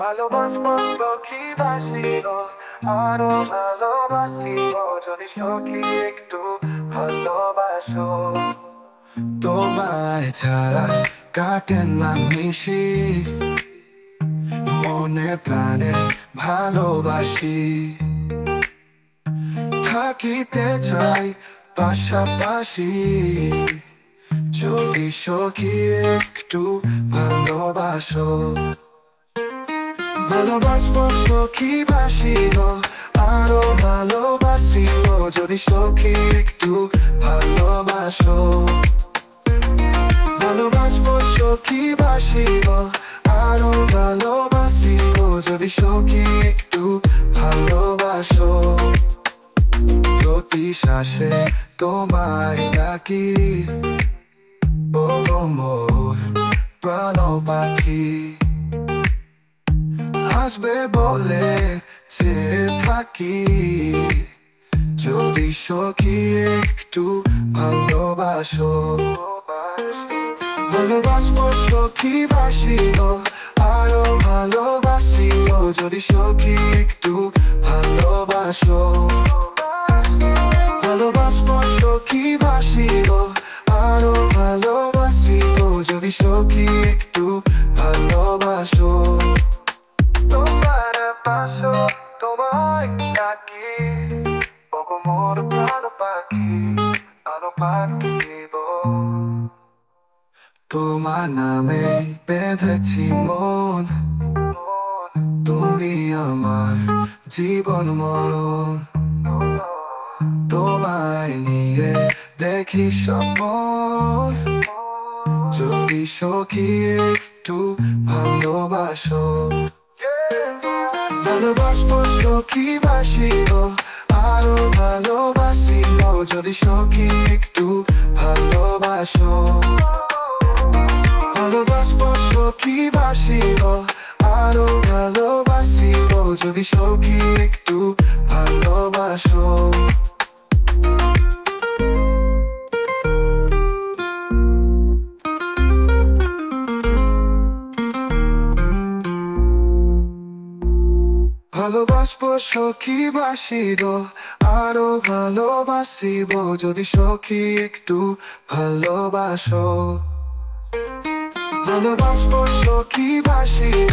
ভালোবাসবো সখী বাসিব, আরো ভালোবাসিব যদি সখী একটু ভালোবাসো। তোমায় ছাড়া কাটে না নিশি, মনে প্রাণে ভালোবাসি। থাকিতে চাই পাশাপাশি যদি সখী একটু ভালোবাসো। ভালোবাসবো সখী বাসিব, আরো ভালোবাসিব যদি সখী একটু ভালোবাসো। ভালোবাসবো সখী বাসিব, আরো ভালোবাসিব যদি সখী একটু ভালোবাসো। প্রতি শ্বাসে তোমায় ডাকি, ও গো মোর প্রাণ পাখি। আসবে বলে চেয়ে থাকি যদি সখী একটু ভালোবাসো। ভালোবাসবো সখী বাসিব, আরো ভালোবাসিব যদি সখী একটু ভালোবাসো। ভালোবাসবো সখী বাসিব, আরো ভালোবাসিব যদি সখী একটু ভালোবাসো। তোমার পাশো তোমায় ডাকি, ও গো মোর প্রাণ পাখি, আরো পাখিব। তোমার নামে বেঁধেছি মন, তুমি আমার জীবন মরণ। তোমায় নিয়ে দেখি স্বপ্ন যদি সখী একটু ভালোবাসো। ভালোবাসবো সখী বাসিব, আরো ভালোবাসিব যদি সখী একটু ভালোবাসো। ভালোবাসবো সখী বাসিব, আরো ভালোবাসিব যদি সখী একটু ভালোবাসো। ভালোবাসবো সখী বাসিব, আরো ভালোবাসিব যদি সখী একটু ভালোবাসো। ভালোবাসবো সখী বাসিব,